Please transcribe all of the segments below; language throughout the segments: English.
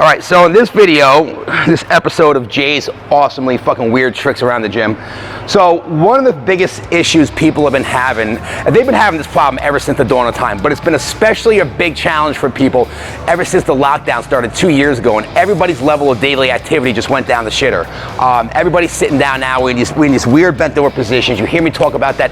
Alright, so in this video, this episode of Jay's awesomely fucking weird tricks around the gym. So one of the biggest issues people have been having, and they've been having this problem ever since the dawn of time, but it's been especially a big challenge for people ever since the lockdown started 2 years ago, and everybody's level of daily activity just went down the shitter. Everybody's sitting down now, we're in these weird bent over positions. You hear me talk about that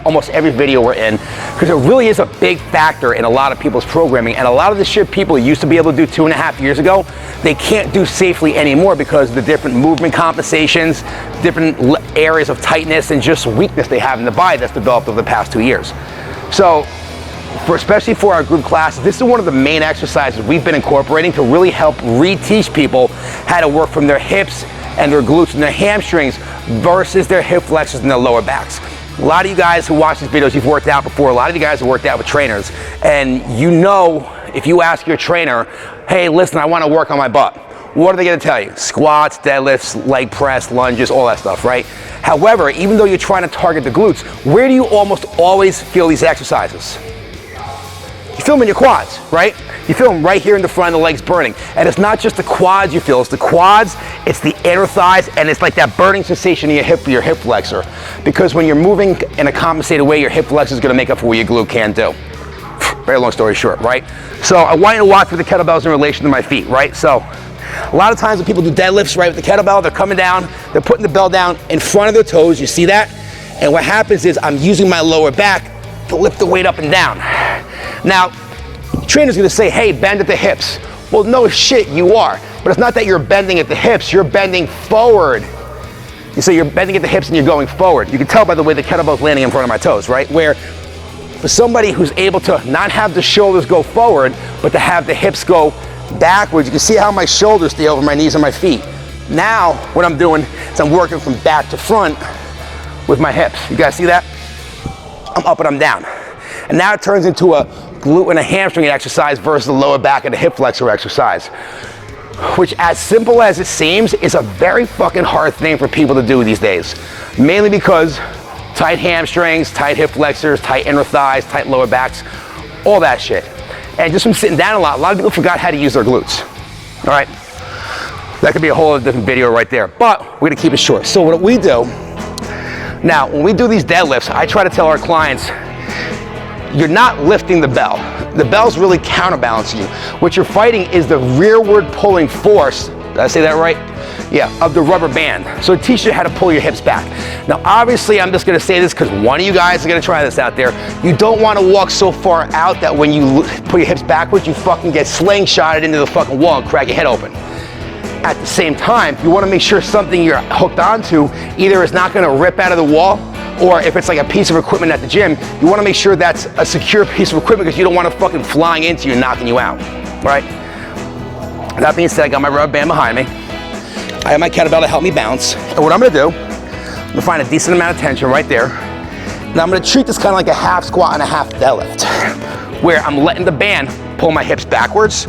almost every video we're in, because it really is a big factor in a lot of people's programming, and a lot of the shit people used to be able to do 2.5 years ago, they can't do safely anymore because of the different movement compensations, different areas of tightness, and just weakness they have in the body that's developed over the past 2 years. So, especially for our group classes, this is one of the main exercises we've been incorporating to really help reteach people how to work from their hips and their glutes and their hamstrings versus their hip flexors and their lower backs. A lot of you guys who watch these videos, you've worked out before. A lot of you guys have worked out with trainers, and you know, if you ask your trainer, hey, listen, I want to work on my butt, what are they going to tell you? Squats, deadlifts, leg press, lunges, all that stuff, right? However, even though you're trying to target the glutes, where do you almost always feel these exercises? You feel them in your quads, right? You feel them right here in the front of the legs burning. And it's not just the quads you feel, it's the quads, it's the inner thighs, and it's like that burning sensation in your hip flexor. Because when you're moving in a compensated way, your hip flexor is going to make up for what your glute can't do. Very long story short, right? So I want you to walk through the kettlebells in relation to my feet, right? So a lot of times when people do deadlifts, right, with the kettlebell, they're coming down, they're putting the bell down in front of their toes, you see that? And what happens is I'm using my lower back to lift the weight up and down. Now, the trainer's gonna say, hey, bend at the hips. Well, no shit, you are. But it's not that you're bending at the hips, you're bending forward. You say you're bending at the hips and you're going forward. You can tell by the way the kettlebell's landing in front of my toes, right? Where for somebody who's able to not have the shoulders go forward, but to have the hips go backwards, you can see how my shoulders stay over my knees and my feet. Now, what I'm doing is I'm working from back to front with my hips. You guys see that? I'm up and I'm down. And now it turns into a glute and a hamstring exercise versus the lower back and the hip flexor exercise, which, as simple as it seems, is a very fucking hard thing for people to do these days. Mainly because tight hamstrings, tight hip flexors, tight inner thighs, tight lower backs, all that shit. And just from sitting down a lot of people forgot how to use their glutes. All right? That could be a whole different video right there, but we're gonna keep it short. So what we do, now when we do these deadlifts, I try to tell our clients, you're not lifting the bell. The bell's really counterbalancing you. What you're fighting is the rearward pulling force, did I say that right? Yeah, of the rubber band. So it teaches you how to pull your hips back. Now, obviously, I'm just gonna say this because one of you guys is gonna try this out there. You don't wanna walk so far out that when you put your hips backwards, you fucking get slingshotted into the fucking wall and crack your head open. At the same time, you wanna make sure something you're hooked onto either is not gonna rip out of the wall, or if it's like a piece of equipment at the gym, you wanna make sure that's a secure piece of equipment because you don't want it fucking flying into you and knocking you out, right? That being said, I got my rubber band behind me. I have my kettlebell to help me bounce. And what I'm gonna do, I'm gonna find a decent amount of tension right there. And I'm gonna treat this kind of like a half squat and a half deadlift, where I'm letting the band pull my hips backwards,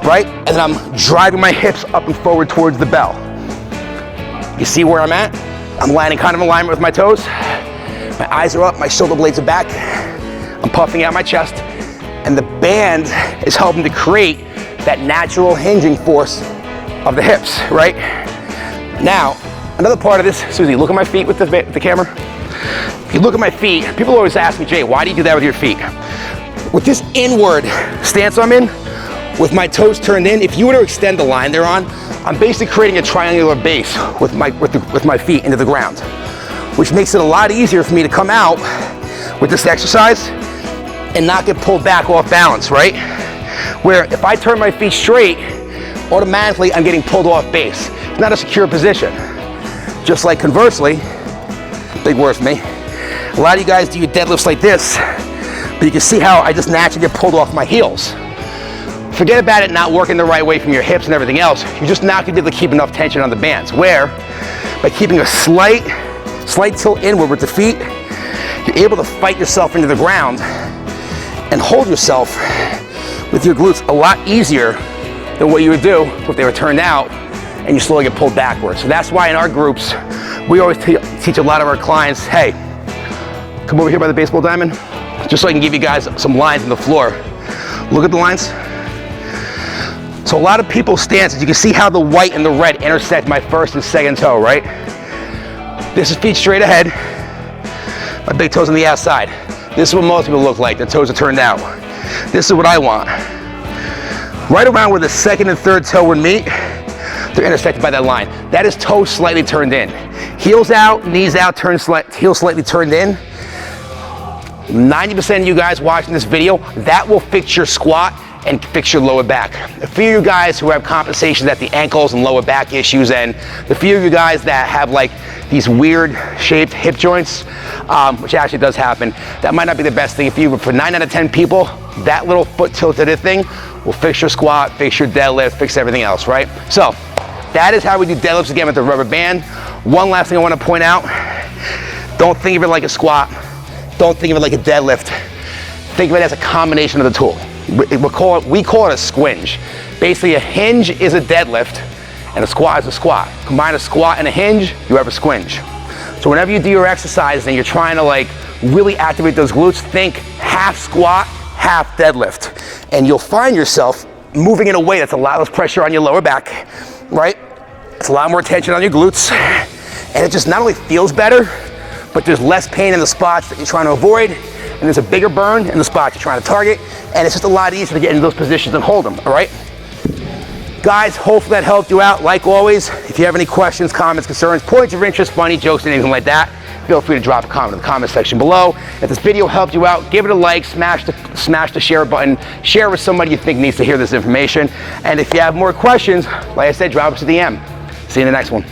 right? And then I'm driving my hips up and forward towards the bell. You see where I'm at? I'm landing kind of in alignment with my toes. My eyes are up, my shoulder blades are back. I'm puffing out my chest. And the band is helping to create that natural hinging force of the hips, right? Now, another part of this, Susie, look at my feet with the camera. If you look at my feet, people always ask me, Jay, why do you do that with your feet? With this inward stance I'm in, with my toes turned in, if you were to extend the line they're on, I'm basically creating a triangular base with my feet into the ground, which makes it a lot easier for me to come out with this exercise and not get pulled back off balance, right? Where if I turn my feet straight, automatically I'm getting pulled off base. It's not a secure position. Just like conversely, big word for me, a lot of you guys do your deadlifts like this, but you can see how I just naturally get pulled off my heels. Forget about it not working the right way from your hips and everything else. You're just not gonna be able to keep enough tension on the bands, where by keeping a slight tilt inward with the feet, you're able to fight yourself into the ground and hold yourself with your glutes a lot easier than what you would do if they were turned out and you slowly get pulled backwards. So that's why in our groups, we always teach a lot of our clients, hey, come over here by the baseball diamond, just so I can give you guys some lines on the floor. Look at the lines. So a lot of people's stances, you can see how the white and the red intersect my first and second toe, right? This is feet straight ahead. My big toes on the outside. This is what most people look like. Their toes are turned out. This is what I want. Right around where the second and third toe would meet, they're intersected by that line. That is toes slightly turned in. Heels out, knees out, heels slightly turned in. 90% of you guys watching this video, that will fix your squat and fix your lower back. A few of you guys who have compensations at the ankles and lower back issues, and the few of you guys that have like these weird shaped hip joints, which actually does happen, that might not be the best thing for you, but for 9 out of 10 people, that little foot tilted thing will fix your squat, fix your deadlift, fix everything else, right? So that is how we do deadlifts again with the rubber band. One last thing I want to point out, don't think of it like a squat, don't think of it like a deadlift, think of it as a combination of the tool. We call it a squinge. Basically, a hinge is a deadlift and a squat is a squat. Combine a squat and a hinge, you have a squinge. So whenever you do your exercise and you're trying to like really activate those glutes, think half squat, half deadlift. And you'll find yourself moving in a way that's a lot less pressure on your lower back, right? It's a lot more tension on your glutes. And it just not only feels better, but there's less pain in the spots that you're trying to avoid, and there's a bigger burn in the spots you're trying to target, and it's just a lot easier to get into those positions and hold them, all right? Guys, hopefully that helped you out. Like always, if you have any questions, comments, concerns, points of interest, funny jokes, anything like that, feel free to drop a comment in the comment section below. If this video helped you out, give it a like, smash the share button, share with somebody you think needs to hear this information, and if you have more questions, like I said, drop us a DM. See you in the next one.